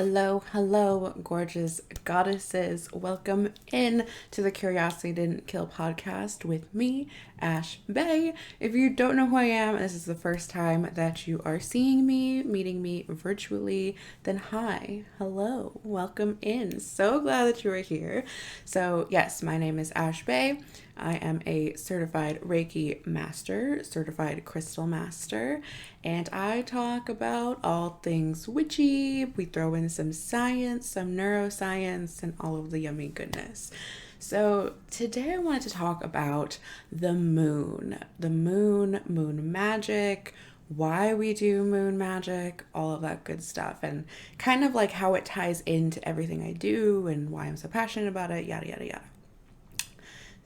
Hello, gorgeous goddesses. Welcome in to the Curiosity Didn't Kill podcast with me, Ash Bae. If you don't know who I am, this is the first time that you are seeing me, meeting me virtually, then hi, hello, welcome in. So glad that you are here. So yes, my name is Ash Bae. I am a certified Reiki master, certified crystal master, and I talk about all things witchy. We throw in some science, some neuroscience, and all of the yummy goodness. So today I wanted to talk about the moon, moon magic, why we do moon magic, all of that good stuff, and kind of like how it ties into everything I do and why I'm so passionate about it, yada, yada, yada.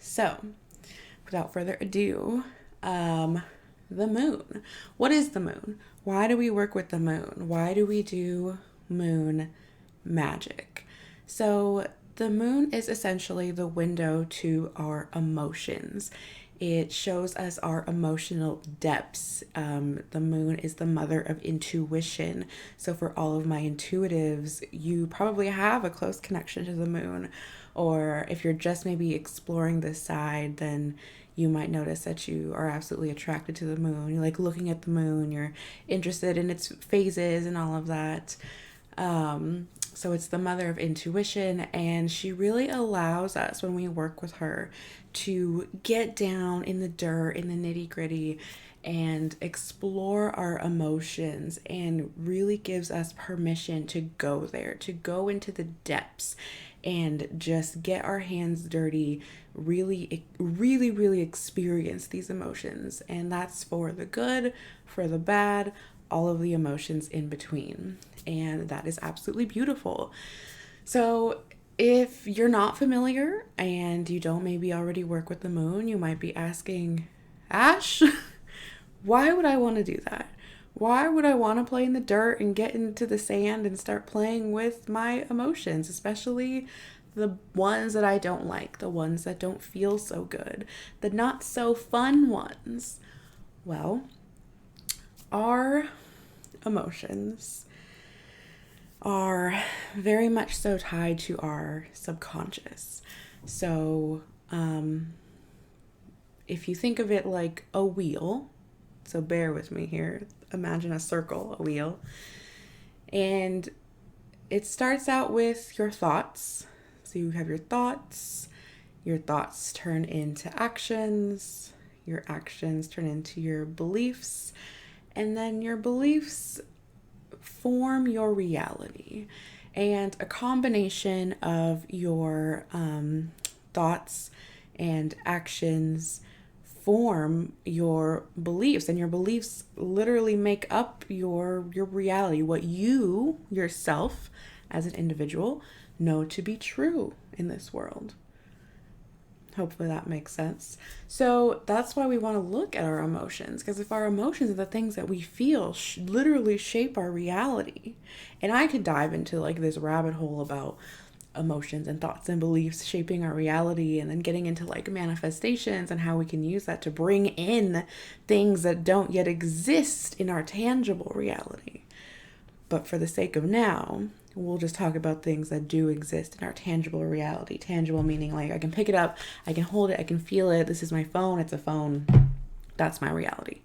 So, without further ado, the moon. What is the moon? Why do we work with the moon? Why do we do moon magic? So, the moon is essentially the window to our emotions. It shows us our emotional depths. The moon is the mother of intuition. So for all of my intuitives, you probably have a close connection to the moon. Or if you're just maybe exploring this side, then you might notice that you are absolutely attracted to the moon. You like looking at the moon, you're interested in its phases and all of that. So it's the mother of intuition, and she really allows us, when we work with her, to get down in the dirt, in the nitty gritty, and explore our emotions, and really gives us permission to go there, to go into the depths and just get our hands dirty, really experience these emotions. And that's for the good, for the bad, all of the emotions in between. And that is absolutely beautiful. So if you're not familiar and you don't maybe already work with the moon, you might be asking, Ash, why would I want to do that? Why would I want to play in the dirt and get into the sand and start playing with my emotions, especially the ones that I don't like, the ones that don't feel so good, the not so fun ones? Well, our emotions are very much so tied to our subconscious. So if you think of it like a wheel, so bear with me here, imagine a circle, a wheel, and it starts out with your thoughts. So you have your thoughts turn into actions, your actions turn into your beliefs, and then your beliefs form your reality. And a combination of your thoughts and actions form your beliefs, and your beliefs literally make up your reality, what you yourself as an individual know to be true in this world. Hopefully that makes sense. So that's why we want to look at our emotions, because if our emotions are the things that we feel literally shape our reality. And I could dive into like this rabbit hole about emotions and thoughts and beliefs shaping our reality, and then getting into like manifestations and how we can use that to bring in things that don't yet exist in our tangible reality. But for the sake of now, we'll just talk about things that do exist in our tangible reality. Tangible meaning like I can pick it up, I can hold it, I can feel it. This is my phone, it's a phone. That's my reality.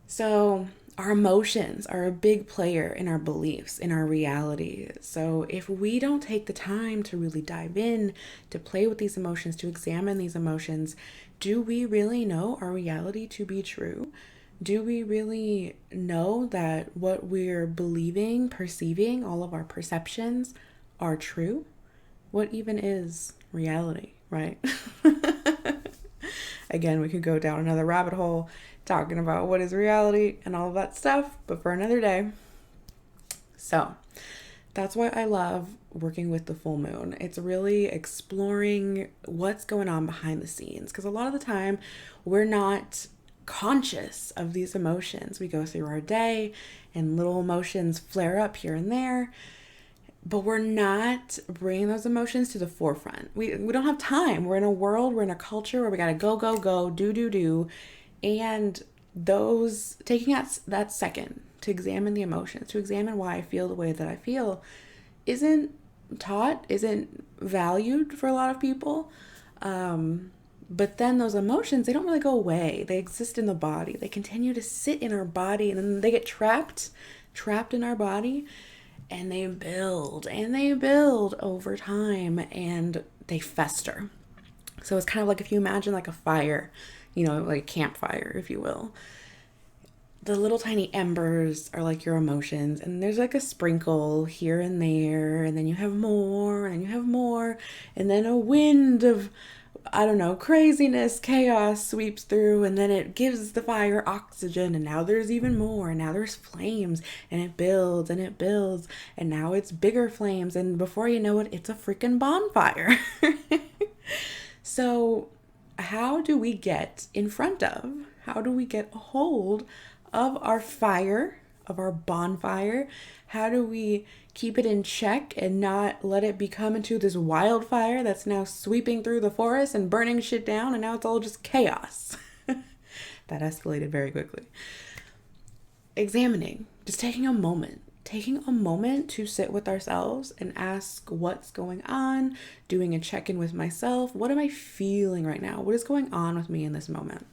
So our emotions are a big player in our beliefs, in our reality. So if we don't take the time to really dive in, to play with these emotions, to examine these emotions, do we really know our reality to be true? Do we really know that what we're believing, perceiving, all of our perceptions are true? What even is reality, right? Again, we could go down another rabbit hole talking about what is reality and all of that stuff, but for another day. So that's why I love working with the full moon. It's really exploring what's going on behind the scenes, because a lot of the time we're not conscious of these emotions. We go through our day and little emotions flare up here and there, but we're not bringing those emotions to the forefront. We don't have time. We're in a world, we're in a culture where we gotta go, do. And those, taking that second to examine the emotions, to examine why I feel the way that I feel, isn't taught, isn't valued for a lot of people. But then those emotions, they don't really go away. They exist in the body. They continue to sit in our body, and then they get trapped in our body, and they build over time, and they fester. So it's kind of like if you imagine like a fire, like a campfire, if you will. The little tiny embers are like your emotions, and there's like a sprinkle here and there, and then you have more, and you have more, and then a wind of, I don't know, craziness, chaos sweeps through, and then it gives the fire oxygen, and now there's even more, and now there's flames, and it builds, and now it's bigger flames, and before you know it, it's a freaking bonfire. So how do we get a hold of our fire, of our bonfire? How do we keep it in check and not let it become into this wildfire that's now sweeping through the forest and burning shit down, and now it's all just chaos? That escalated very quickly. Examining, just taking a moment to sit with ourselves and ask what's going on, doing a check-in with myself. What am I feeling right now? What is going on with me in this moment?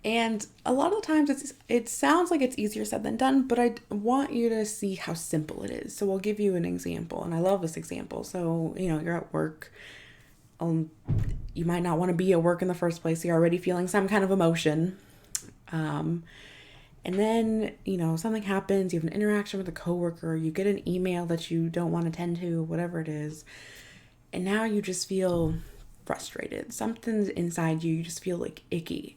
And a lot of the times it sounds like it's easier said than done, but I want you to see how simple it is. So I'll give you an example, and I love this example. So, you're at work. You might not want to be at work in the first place. You're already feeling some kind of emotion. And then, something happens. You have an interaction with a coworker. You get an email that you don't want to tend to, whatever it is. And now you just feel frustrated. Something's inside you. You just feel like icky.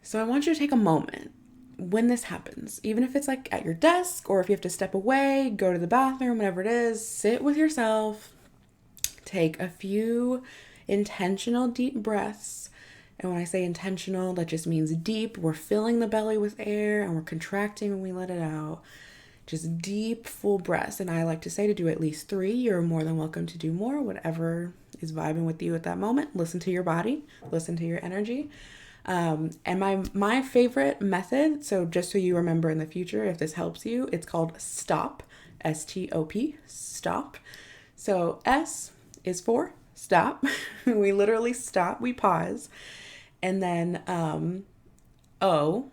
So I want you to take a moment when this happens, even if it's like at your desk, or if you have to step away, go to the bathroom, whatever it is, sit with yourself, take a few intentional deep breaths. And when I say intentional, that just means deep. We're filling the belly with air and we're contracting when we let it out. Just deep, full breaths. And I like to say to do at least 3. You're more than welcome to do more, whatever is vibing with you at that moment. Listen to your body, listen to your energy. And my favorite method, so just so you remember in the future, if this helps you, it's called STOP, S-T-O-P, STOP. So S is for stop. We literally stop, we pause. And then O,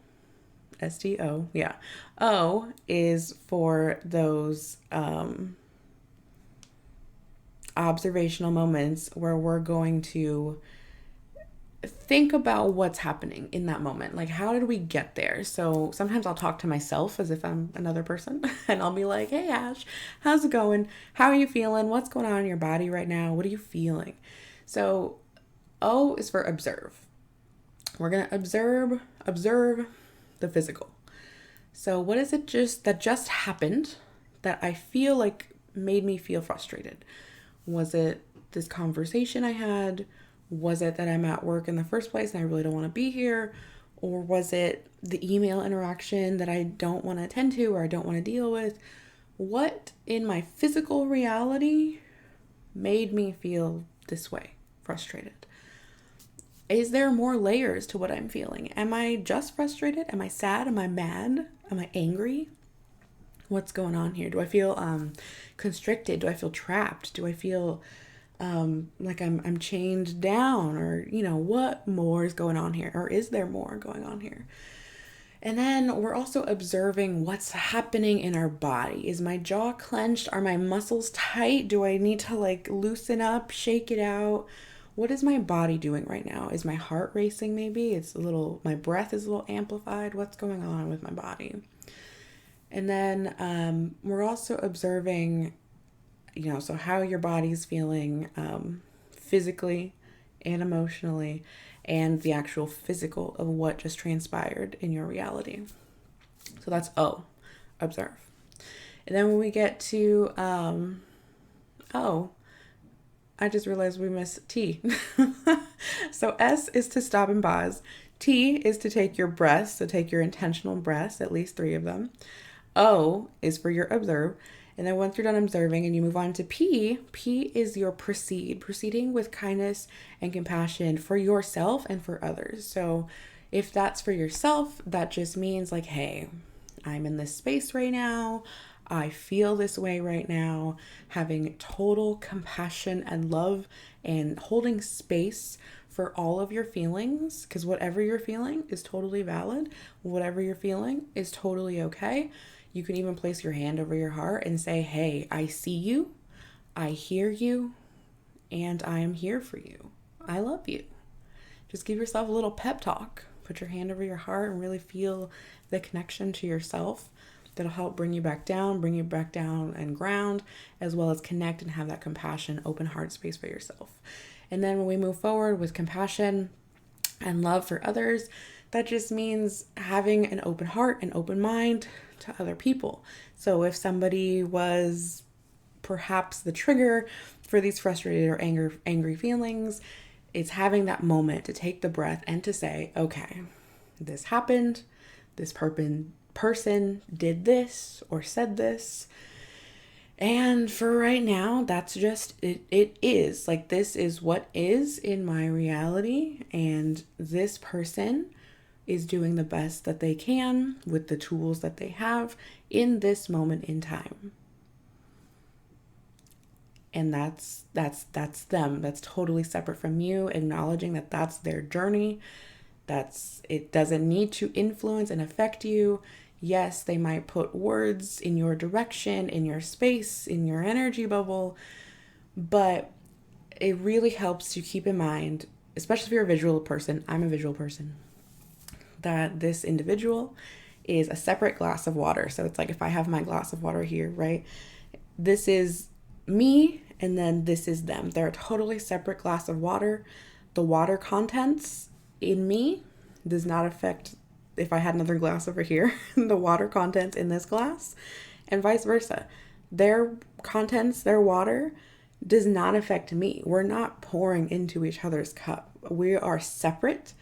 S-T-O, yeah. O is for those observational moments where we're going to think about what's happening in that moment. Like, how did we get there? So sometimes I'll talk to myself as if I'm another person, and I'll be like, hey, Ash, how's it going? How are you feeling? What's going on in your body right now? What are you feeling? So O is for observe. We're going to observe the physical. So what is it that just happened that I feel like made me feel frustrated? Was it this conversation I had? Was it that I'm at work in the first place and I really don't want to be here? Or was it the email interaction that I don't want to attend to or I don't want to deal with? What in my physical reality made me feel this way, frustrated? Is there more layers to what I'm feeling? Am I just frustrated? Am I sad? Am I mad? Am I angry? What's going on here? Do I feel constricted? Do I feel trapped? Do I feel like I'm chained down? Or, what more is going on here? Or is there more going on here? And then we're also observing what's happening in our body. Is my jaw clenched? Are my muscles tight? Do I need to loosen up, shake it out? What is my body doing right now? Is my heart racing maybe? My breath is a little amplified. What's going on with my body? And then we're also observing, so how your body's feeling physically and emotionally, and the actual physical of what just transpired in your reality. So that's O, observe. And then when we get to O, I just realized we missed T. So S is to stop and pause. T is to take your breaths, so take your intentional breaths, at least 3 of them. O is for your observe. And then once you're done observing and you move on to P, P is your proceeding with kindness and compassion for yourself and for others. So If that's for yourself, that just means like, hey, I'm in this space right now. I feel this way right now. Having total compassion and love and holding space for all of your feelings, because whatever you're feeling is totally valid. Whatever you're feeling is totally okay. You can even place your hand over your heart and say, hey, I see you, I hear you, and I am here for you. I love you. Just give yourself a little pep talk. Put your hand over your heart and really feel the connection to yourself. That'll help bring you back down and ground, as well as connect and have that compassion, open heart space for yourself. And then when we move forward with compassion and love for others, that just means having an open heart and open mind to other people. So if somebody was perhaps the trigger for these frustrated or angry feelings, it's having that moment to take the breath and to say, okay, this happened, this person did this or said this, and for right now, that's just it is like, this is what is in my reality, and this person is doing the best that they can with the tools that they have in this moment in time. And that's them. That's totally separate from you, acknowledging that that's their journey. It doesn't need to influence and affect you. Yes, they might put words in your direction, in your space, in your energy bubble, but it really helps to keep in mind, especially if you're a visual person, I'm a visual person, that this individual is a separate glass of water. So it's like, if I have my glass of water here, right? This is me, and then this is them. They're a totally separate glass of water. The water contents in me does not affect if I had another glass over here, the water contents in this glass, and vice versa. Their contents, their water, does not affect me. We're not pouring into each other's cup. We are separate,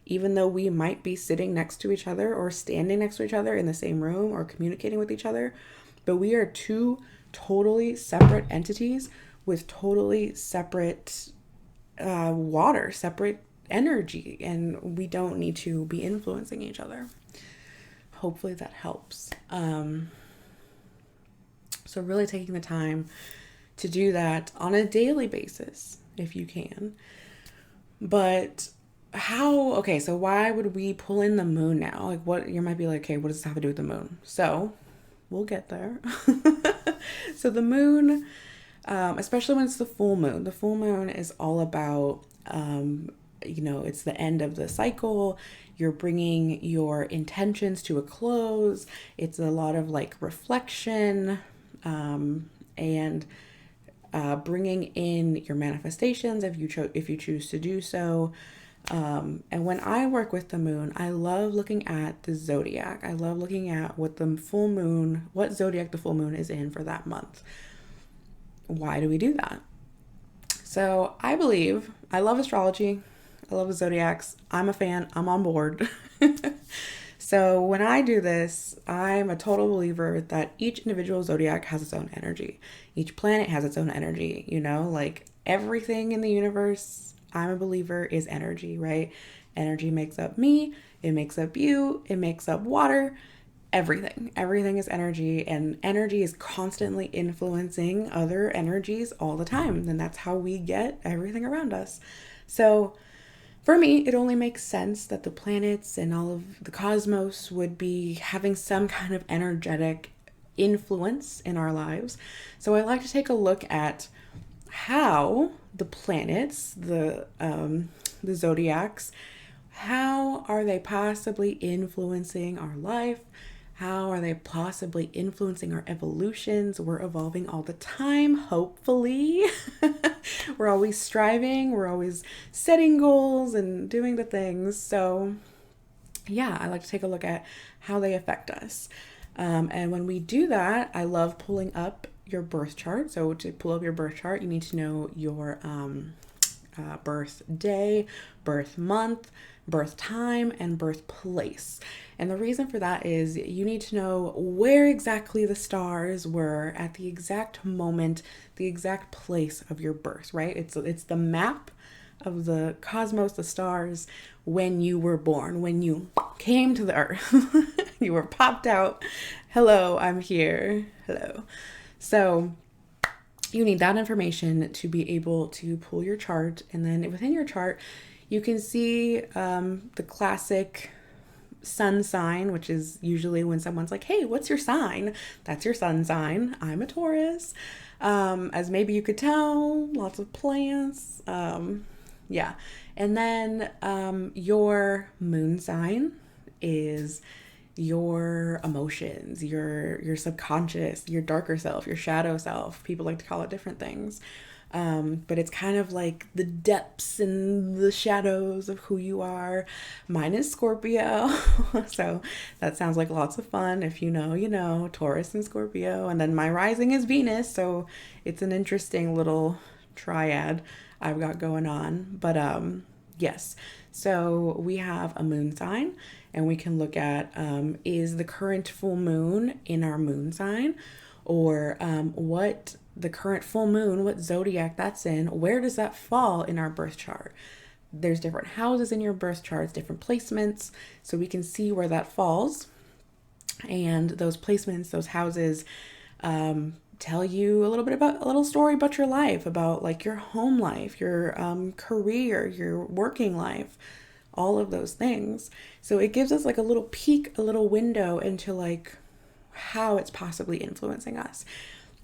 even though we might be sitting next to each other or standing next to each other in the same room or communicating with each other, but we are two totally separate entities with totally separate water, separate energy, and we don't need to be influencing each other. Hopefully that helps. So really taking the time to do that on a daily basis, if you can. But so why would we pull in the moon now? Like, what, you might be like, okay, what does this have to do with the moon? So we'll get there. So the moon, especially when it's the full moon is all about, it's the end of the cycle. You're bringing your intentions to a close. It's a lot of like reflection, and bringing in your manifestations if you choose to do so. And when I work with the moon, I love looking at the zodiac. I love looking at what zodiac the full moon is in for that month. Why do we do that? So I love astrology. I love the zodiacs. I'm a fan. I'm on board. So when I do this, I'm a total believer that each individual zodiac has its own energy. Each planet has its own energy, like everything in the universe, I'm a believer, is energy, right? Energy makes up me, it makes up you, it makes up water, everything. Everything is energy, and energy is constantly influencing other energies all the time. And that's how we get everything around us. So for me, it only makes sense that the planets and all of the cosmos would be having some kind of energetic influence in our lives. So I like to take a look at how the planets, the zodiacs, how are they possibly influencing our life? How are they possibly influencing our evolutions? We're evolving all the time, hopefully. We're always striving. We're always setting goals and doing the things. So yeah, I like to take a look at how they affect us. And when we do that, I love pulling up your birth chart. So to pull up your birth chart, you need to know your birth day, birth month, birth time, and birthplace. And the reason for that is you need to know where exactly the stars were at the exact moment, the exact place of your birth, right? It's the map of the cosmos, the stars, when you were born, when you came to the earth. You were popped out. Hello, I'm here. Hello. So you need that information to be able to pull your chart. And then within your chart, you can see the classic sun sign, which is usually when someone's like, hey, what's your sign? That's your sun sign. I'm a Taurus. As maybe you could tell, lots of plants. Yeah. And then your moon sign is your emotions, your subconscious, your darker self, your shadow self. People like to call it different things. But it's kind of like the depths and the shadows of who you are. Mine is Scorpio. So that sounds like lots of fun. If you know, you know, Taurus and Scorpio. And then my rising is Venus. So it's an interesting little triad I've got going on. But yes. So we have a moon sign, and we can look at is the current full moon in our moon sign, or what the current full moon, what zodiac that's in, where does that fall in our birth chart? There's different houses in your birth charts, different placements, so we can see where that falls. And those placements, those houses, tell you a little bit about a little story about your life, about like your home life, your career, your working life, all of those things. So it gives us like a little peek, a little window into like how it's possibly influencing us.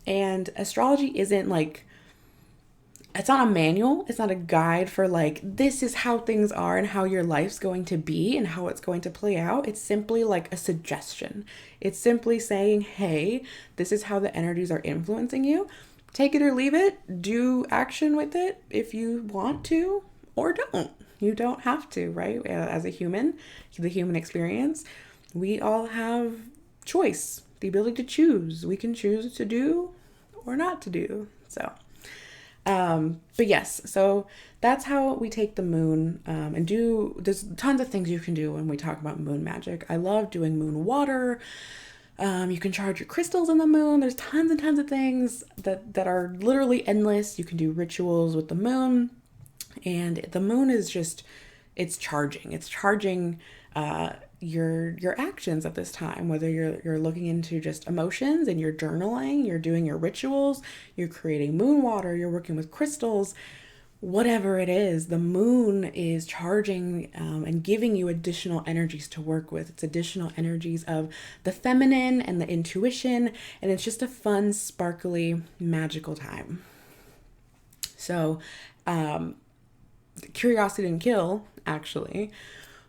And astrology isn't like, it's not a manual. It's not a guide for like, this is how things are and how your life's going to be and how it's going to play out. It's simply like a suggestion. It's simply saying, hey, this is how the energies are influencing you. Take it or leave it. Do action with it if you want to, or don't. You don't have to, right? As a human, the human experience, we all have choice, the ability to choose. We can choose to do or not to do. So, but yes, so that's how we take the moon and do, there's tons of things you can do when we talk about moon magic. I love doing moon water. You can charge your crystals in the moon. There's tons and tons of things that are literally endless. You can do rituals with the moon, and the moon is just, it's charging your actions at this time, whether you're looking into just emotions and you're journaling, you're doing your rituals, you're creating moon water, you're working with crystals, whatever it is, the moon is charging and giving you additional energies to work with. It's additional energies of the feminine and the intuition, and it's just a fun, sparkly, magical time. So Curiosity Didn't Kill actually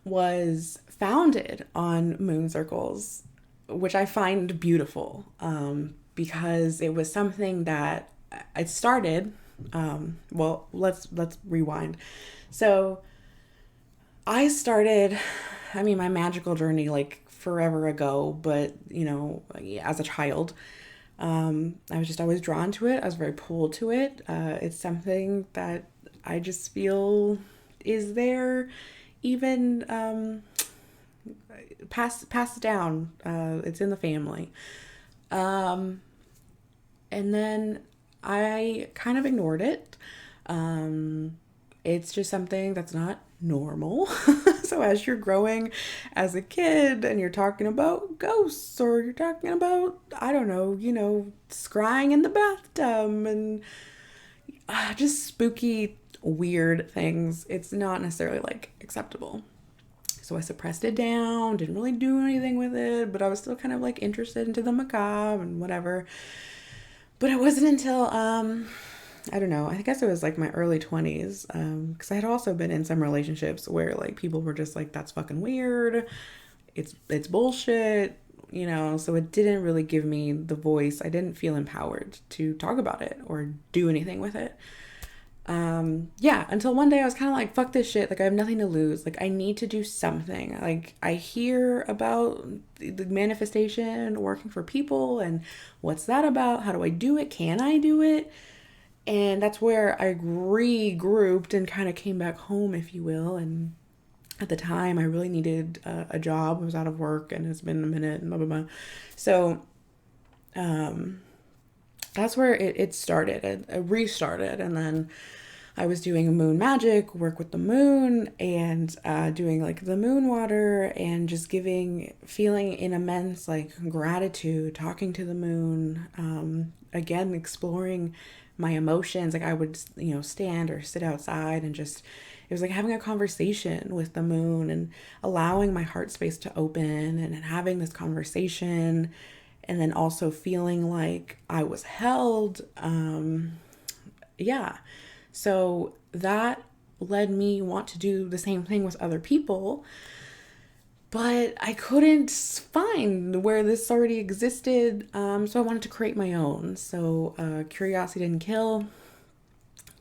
was founded on moon circles, which I find beautiful, because it was something that I started. Well, let's rewind. So I started, I mean, my magical journey like forever ago, but you know, as a child, I was just always drawn to it. I was very pulled to it. It's something that I just feel is there, even passed down. It's in the family. And then I kind of ignored it. It's just something that's not normal. So as you're growing as a kid and you're talking about ghosts, or you're talking about, I don't know, you know, scrying in the bathtub and just spooky, weird things, it's not necessarily like acceptable. So I suppressed it down, didn't really do anything with it, but I was still kind of like interested into the macabre and whatever. But it wasn't until, I don't know, I guess it was like my early 20s, because I had also been in some relationships where like people were just like, that's fucking weird, it's bullshit, you know, so it didn't really give me the voice. I didn't feel empowered to talk about it or do anything with it. Yeah, until one day I was kind of like, fuck this shit. Like, I have nothing to lose. Like, I need to do something. Like, I hear about the manifestation, working for people, and what's that about? How do I do it? Can I do it? And that's where I regrouped and kind of came back home, if you will. And at the time, I really needed a job. I was out of work, and it's been a minute, and blah, blah, blah. So, that's where it started. It restarted, and then I was doing moon magic, work with the moon, and doing like the moon water, and just feeling an immense like gratitude, talking to the moon, again, exploring my emotions. Like I would, stand or sit outside and just, it was like having a conversation with the moon and allowing my heart space to open and having this conversation. And then also feeling like I was held. Yeah. So that led me want to do the same thing with other people, but I couldn't find where this already existed. So I wanted to create my own. So Curiosity Didn't Kill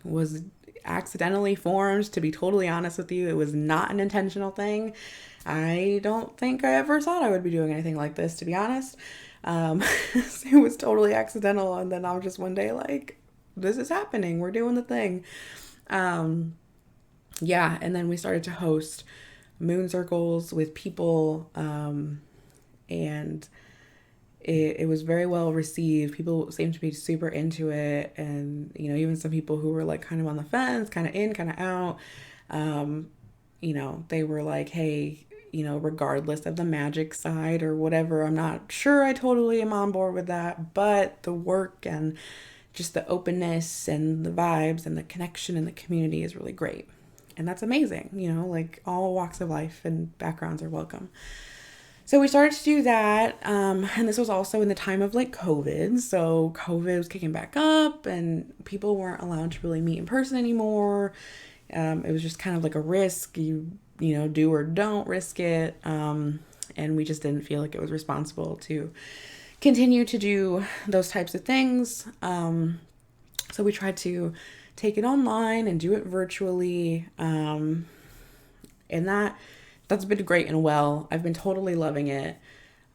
was accidentally formed, to be totally honest with you. It was not an intentional thing. I don't think I ever thought I would be doing anything like this, to be honest. It was totally accidental. And then I was just one day like, this is happening. We're doing the thing. Yeah. And then we started to host moon circles with people. And it was very well received. People seemed to be super into it. And, even some people who were like kind of on the fence, kind of in, kind of out, they were like, hey, regardless of the magic side or whatever, I'm not sure I totally am on board with that, but the work and just the openness and the vibes and the connection and the community is really great. And that's amazing. Like all walks of life and backgrounds are welcome. So we started to do that. And this was also in the time of like COVID. So COVID was kicking back up and people weren't allowed to really meet in person anymore. It was just kind of like a risk. You do or don't risk it. And we just didn't feel like it was responsible to continue to do those types of things. So we tried to take it online and do it virtually. And that's been great and well. I've been totally loving it.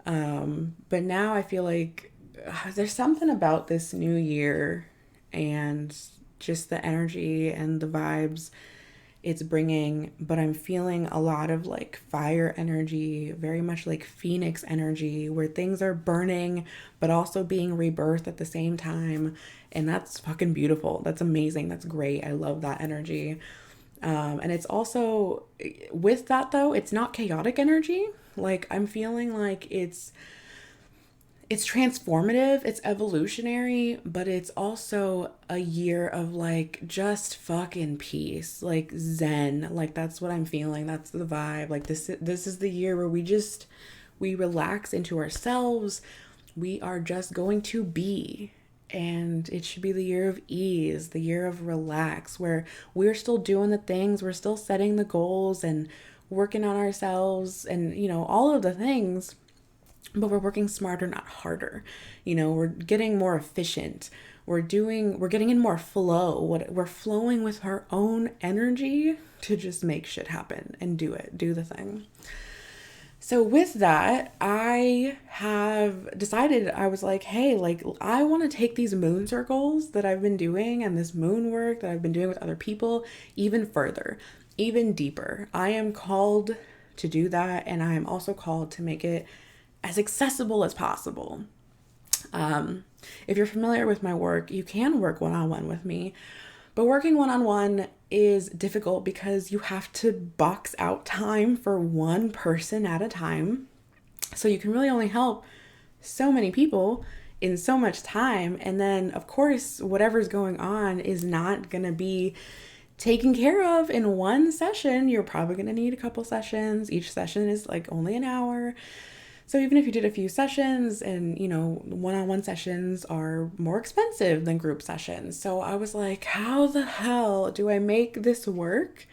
But now I feel like there's something about this new year and just the energy and the vibes it's bringing, but I'm feeling a lot of like fire energy, very much like phoenix energy, where things are burning but also being rebirthed at the same time. And that's fucking beautiful. That's amazing. That's great. I love that energy. And it's also, with that though, it's not chaotic energy. Like I'm feeling like it's transformative, it's evolutionary, but it's also a year of like just fucking peace, like zen. Like that's what I'm feeling. That's the vibe. Like this is the year where we relax into ourselves. We are just going to be. And it should be the year of ease, the year of relax, where we're still doing the things, we're still setting the goals and working on ourselves and, all of the things, but we're working smarter, not harder. We're getting more efficient. We're getting in more flow. We're flowing with our own energy to just make shit happen and do the thing. So with that, I have decided, I was like, hey, like I want to take these moon circles that I've been doing and this moon work that I've been doing with other people even further, even deeper. I am called to do that. And I am also called to make it as accessible as possible. If you're familiar with my work, you can work one-on-one with me, but working one-on-one is difficult because you have to box out time for one person at a time. So you can really only help so many people in so much time. And then of course, whatever's going on is not going to be taken care of in one session. You're probably going to need a couple sessions. Each session is like only an hour. So even if you did a few sessions and, one-on-one sessions are more expensive than group sessions. So I was like, how the hell do I make this work,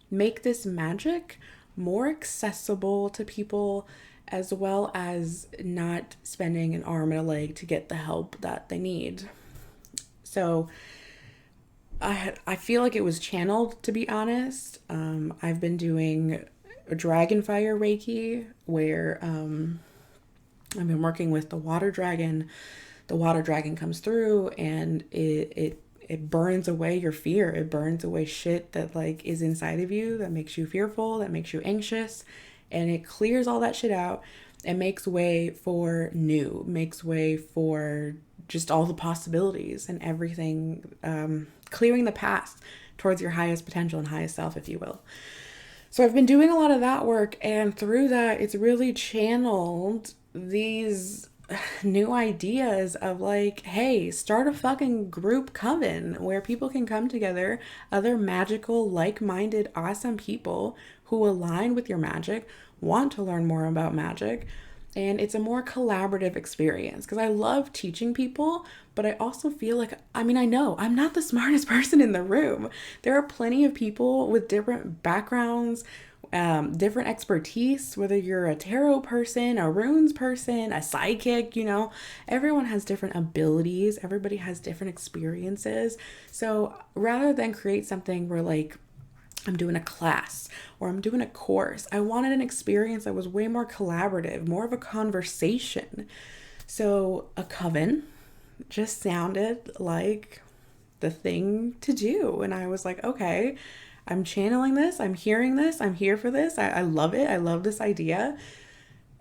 make this magic more accessible to people, as well as not spending an arm and a leg to get the help that they need? So I feel like it was channeled, to be honest. I've been doing dragonfire Reiki, where I've been working with the water dragon. The water dragon comes through and it burns away your fear. It burns away shit that like is inside of you that makes you fearful, that makes you anxious, and it clears all that shit out and makes way for new, makes way for just all the possibilities and everything, clearing the past, towards your highest potential and highest self, if you will. So I've been doing a lot of that work, and through that, it's really channeled these new ideas of like, hey, start a fucking group coven where people can come together, other magical, like-minded, awesome people who align with your magic, want to learn more about magic. And it's a more collaborative experience because I love teaching people, but I also feel like, I know I'm not the smartest person in the room. There are plenty of people with different backgrounds, different expertise, whether you're a tarot person, a runes person, a psychic, everyone has different abilities. Everybody has different experiences. So rather than create something where like, I'm doing a class or I'm doing a course, I wanted an experience that was way more collaborative, more of a conversation. So a coven just sounded like the thing to do. And I was like, okay, I'm channeling this. I'm hearing this. I'm here for this. I love it. I love this idea.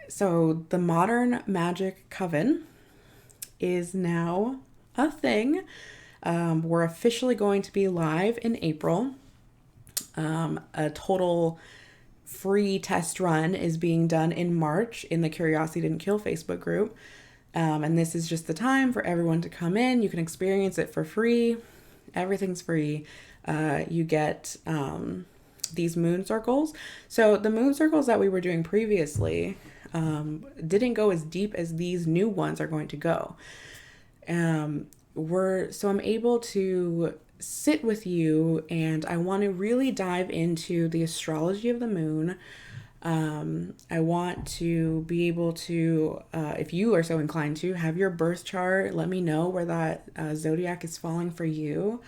So the Modern Magick Coven is now a thing. We're officially going to be live in April. A total free test run is being done in March in the Curiosity Didn't Kill Facebook group. And this is just the time for everyone to come in. You can experience it for free. Everything's free. You get these moon circles. So the moon circles that we were doing previously didn't go as deep as these new ones are going to go. So I'm able to sit with you, and I want to really dive into the astrology of the moon. I want to be able to, if you are so inclined to, have your birth chart. Let me know where that zodiac is falling for you.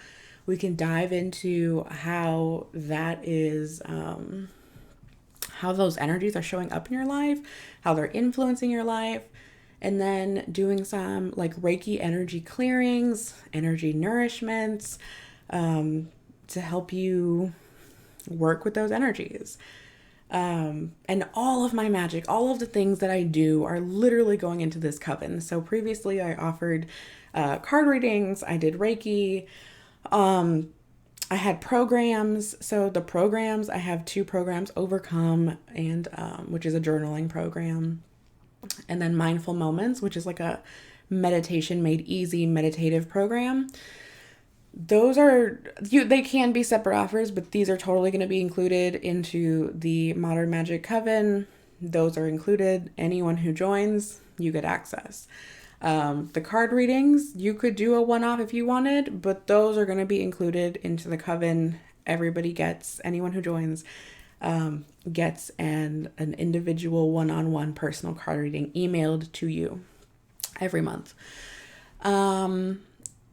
We can dive into how that is, how those energies are showing up in your life, how they're influencing your life, and then doing some like Reiki energy clearings, energy nourishments, to help you work with those energies. And all of my magic, all of the things that I do are literally going into this coven. So previously I offered card readings, I did Reiki, I had programs. So the programs, I have 2 programs, Overcome and which is a journaling program, and then Mindful Moments, which is like a meditation made easy meditative program. Those are, they can be separate offers, but these are totally going to be included into the Modern Magick Coven. Those are included. Anyone who joins, you get access. The card readings, you could do a one-off if you wanted, but those are going to be included into the coven. Everybody gets, anyone who joins gets an individual one-on-one personal card reading emailed to you every month.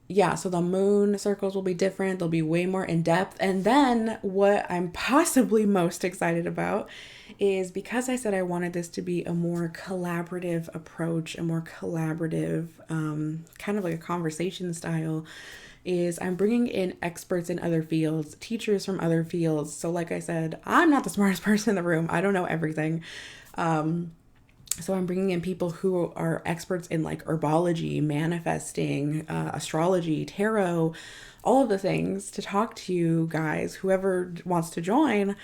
Yeah, so the moon circles will be different. They'll be way more in depth. And then what I'm possibly most excited about is, because I said I wanted this to be a more collaborative approach, a more collaborative, kind of like a conversation style, is I'm bringing in experts in other fields, teachers from other fields. So like I said, I'm not the smartest person in the room. I don't know everything. So I'm bringing in people who are experts in like herbology, manifesting, astrology, tarot, all of the things, to talk to you guys, whoever wants to join,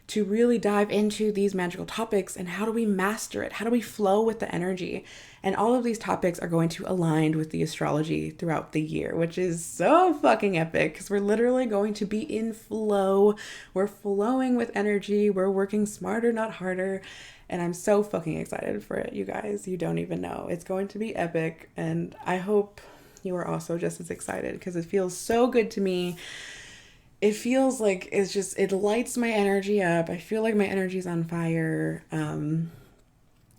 to really dive into these magical topics and how do we master it? How do we flow with the energy? And all of these topics are going to align with the astrology throughout the year, which is so fucking epic because we're literally going to be in flow. We're flowing with energy. We're working smarter, not harder. And I'm so fucking excited for it, you guys. You don't even know. It's going to be epic. And I hope you are also just as excited because it feels so good to me. It feels like it lights my energy up. I feel like my energy's on fire. And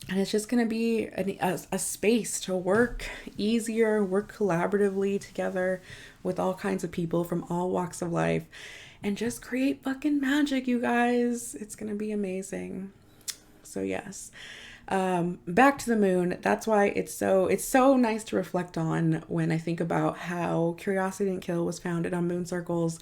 it's just going to be a space to work easier, work collaboratively together with all kinds of people from all walks of life and just create fucking magic, you guys. It's going to be amazing. So yes, back to the moon. That's why it's so nice to reflect on when I think about how Curiosity Didn't Kill was founded on moon circles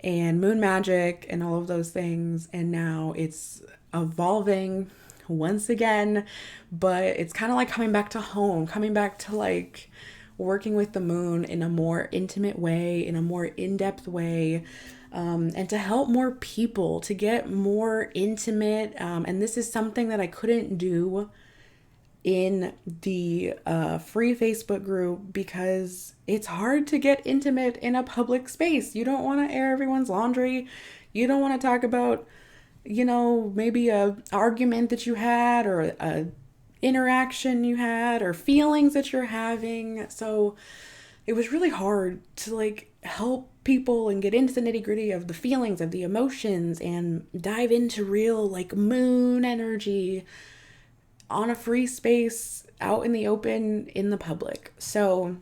and moon magic and all of those things. And now it's evolving once again, but it's kind of like coming back to home, coming back to like working with the moon in a more intimate way, in a more in-depth way. and to help more people, to get more intimate. And this is something that I couldn't do in the free Facebook group because it's hard to get intimate in a public space. You don't want to air everyone's laundry. You don't want to talk about, maybe a argument that you had or a interaction you had or feelings that you're having. So it was really hard to help people and get into the nitty-gritty of the feelings, of the emotions, and dive into real moon energy on a free space out in the open in the public. So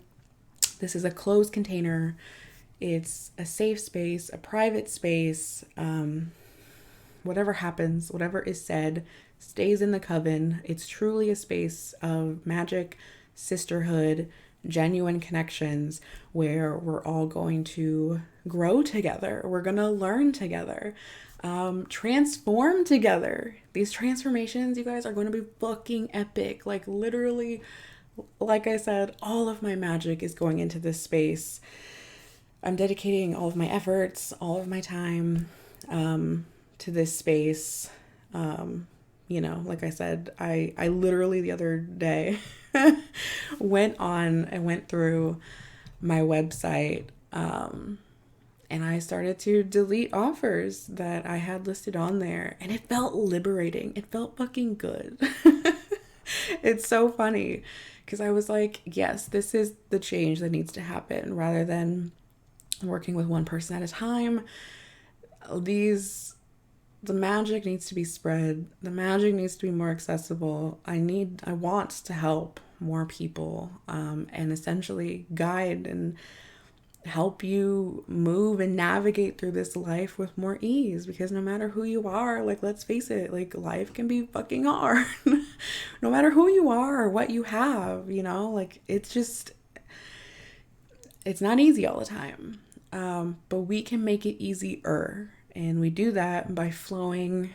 this is a closed container. It's a safe space, a private space. Whatever happens, whatever is said, stays in the coven. It's truly a space of magic, sisterhood, genuine connections where we're all going to grow together. We're going to learn together, transform together. These transformations, you guys, are going to be fucking epic. Literally, like I said, all of my magic is going into this space. I'm dedicating all of my efforts, all of my time, to this space. Like I said, I literally the other day went through my website, and I started to delete offers that I had listed on there, and it felt liberating. It felt fucking good. It's so funny because I was like, yes, this is the change that needs to happen rather than working with one person at a time. The magic needs to be spread. The magic needs to be more accessible. I want to help more people, and essentially guide and help you move and navigate through this life with more ease, because no matter who you are, let's face it, life can be fucking hard. No matter who you are or what you have, it's not easy all the time. But we can make it easier. And we do that by flowing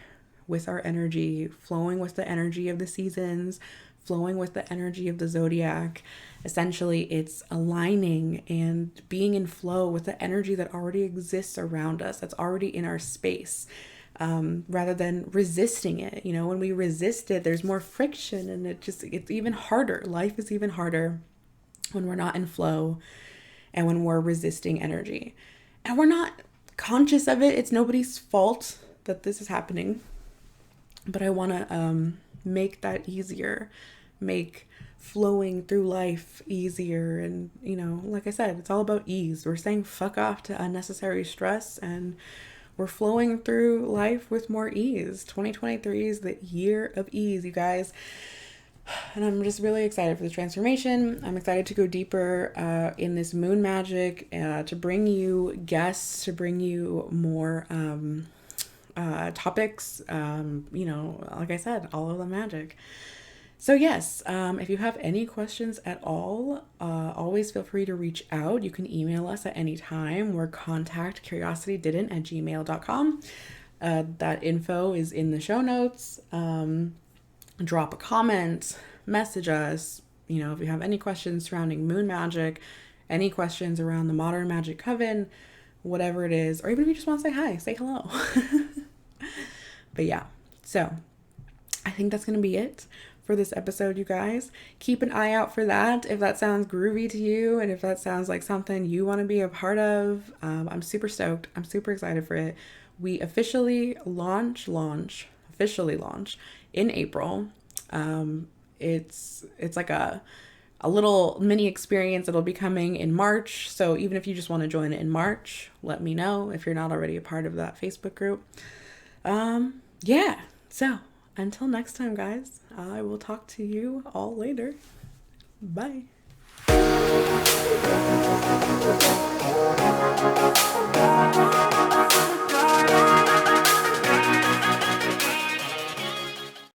with our energy, flowing with the energy of the seasons, flowing with the energy of the zodiac. Essentially, it's aligning and being in flow with the energy that already exists around us, that's already in our space, rather than resisting it. When we resist it, there's more friction, and it's even harder. Life is even harder when we're not in flow and when we're resisting energy. And we're not conscious of it. It's nobody's fault that this is happening. But I want to make that easier, make flowing through life easier. And, like I said, it's all about ease. We're saying fuck off to unnecessary stress, and we're flowing through life with more ease. 2023 is the year of ease, you guys. And I'm just really excited for the transformation. I'm excited to go deeper in this moon magic, to bring you guests, to bring you more topics, like I said, all of the magic. So yes, if you have any questions at all, always feel free to reach out. You can email us at any time. We're curiositydidnt@gmail.com. That info is in the show notes. Drop a comment, message us, if you have any questions surrounding moon magic, any questions around the Modern Magick Coven, whatever it is, or even if you just want to say hi, say hello. But yeah, so I think that's going to be it for this episode, you guys. Keep an eye out for that if that sounds groovy to you, and if that sounds like something you want to be a part of. I'm super stoked. I'm super excited for it. We officially launch in April. It's like a little mini experience. It'll be coming in March. So even if you just want to join it in March, let me know if you're not already a part of that Facebook group. Yeah. So until next time, guys, I will talk to you all later. Bye.